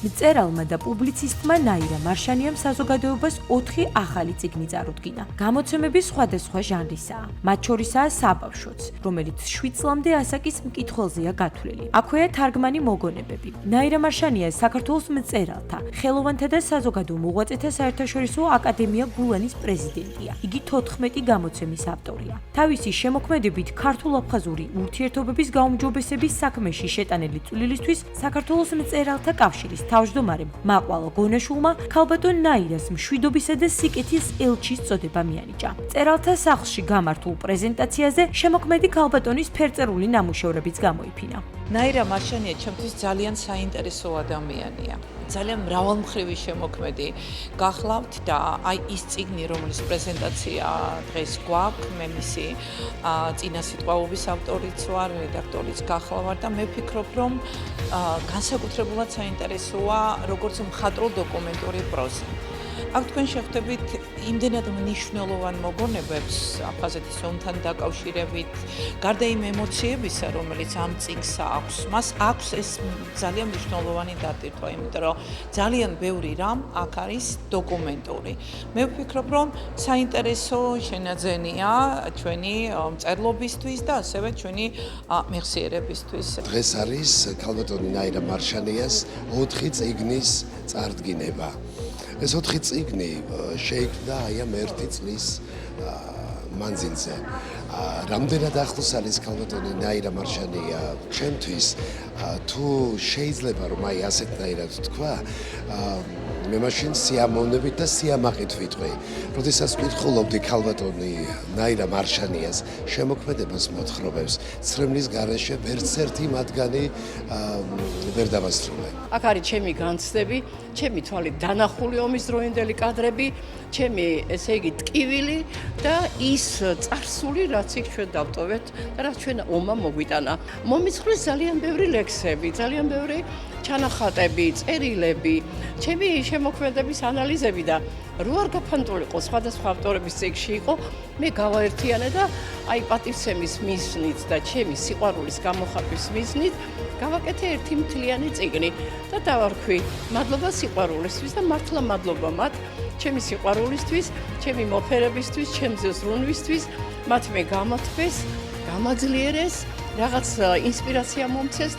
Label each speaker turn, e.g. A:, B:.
A: მწერალმა და პუბლიცისტმა ნაირა მარშანიამ საზოგადოებას 4 ახალი წიგნი წარუდგინა. გამოცემების სხვადასხვა ჟანრისაა. მათ შორისაა საბავშვოც, რომელიც 7 წლამდე ასაკის მკითხველზეა გათვლილი. აქვეა თარგმანი მოგონებები. ნაირა მარშანია საქართველოს მწერალთა, ხელოვანთა და საზოგადო მოღვაწეთა საერთაშორისო აკადემია გულანის პრეზიდენტია. იგი 14 გამოცემის ავტორია. თავისი შემოქმედებით ქართულ-აფხაზური ურთიერთობების გაუმჯობესების საქმეში შეტანილი წვლილისთვის საქართველოს მწერალთა კავშირის თავმჯდომარემ მაყვალო გონაშულმა ქალბატონ ნაირას მშვიდობისა და სიკეთის ელჩის წოდება მიანიჭა. მწერალთა სახლში გამართულ პრეზენტაციაზე შემოქმედი ქალბატონის ფერწერული ნამუშევრებიც გამოიფინა.
B: ნაირა მარშანია ჩემთვის ძალიან საინტერესო ადამიანია. ძალიან მრავალმხრივი შემოქმედი გახლავთ და აი ის წიგნი, რომლის პრეზენტაცია დღეს გვაქვს, მე მისი წინასიტყვაობის ავტორიც ვარ, რედაქტორიც გახლავარ და მე ვფიქრობ, რომ განსაკუთრებულად საინტერესოა როგორც მხატვრო დოკუმენტური პროზა. აქ თქვენ შეხვდებით იმდენად მნიშვნელოვან მოგონებებს აფხაზეთის ომთან დაკავშირებით, გარდა იმ ემოციებისა, რომელიც ამ წიგნს აქვს, მას აქვს ეს ძალიან მნიშვნელოვანი დატვირთვა, იმიტომ რომ ძალიან ბევრი რამ აქ არის დოკუმენტური. მე ვფიქრობ, რომ საინტერესო შენაძენია ჩვენი მწერლობისთვის და ასევე ჩვენი მეხსიერებისთვის.
C: დღეს არის ქალბატონი ნაირა მარშანიას 4 წიგნის წარდგინება. ეს 4 წიგნი შეიქმნა აი ამ 1 წლის მანძილზე. რამდენად ახლოს არის ქალბატონი ნაირა მარშანია ჩემთვის, თუ შეიძლება რომ აი ასეთნაირად თქვა, მე მაშინ სიამოვნებით და სიამაყით ვიტყვი. როდესაც ვკითხულობდი ქალბატონი ნაირა მარშანიას შემოქმედებას მოთხრობებს, ცრემლის გარეშე ვერცერთი მათგანი ვერ დავასრულე.
D: აქ არის ჩემი განცდები, ჩემი თვალით დანახული ომის დროინდელი კადრები, ჩემი ესე იგი ტკივილი და ის წარსული, რაც იქ ჩვენ დავტოვეთ და რაც ჩვენ ომმა მოგვიტანა. მომიწყვის ძალიან ბევრი ლექსები, ძალიან ბევრი ჩანახატები, წერილები, ჩემი შემოქმედების ანალიზები და რო არ გაფანტულიყო სხვადასხვა ავტორების წიგნში იყო, მე გავაერთიანე და აი პატივცემის მიზნით და ჩემი სიყვარულის გამოხატვის მიზნით გავაკეთე ერთი მთლიანი წიგნი და დავარქვი მადლობა სიყვარულისთვის და მართლა მადლობა მათ ჩემი სიყვარულისთვის, ჩემი მოფერებისთვის, ჩემზე ზრუნვისთვის, მათ მე გამოთქვეს, გამაძლიერეს, რაღაც ინსპირაცია მომცეს.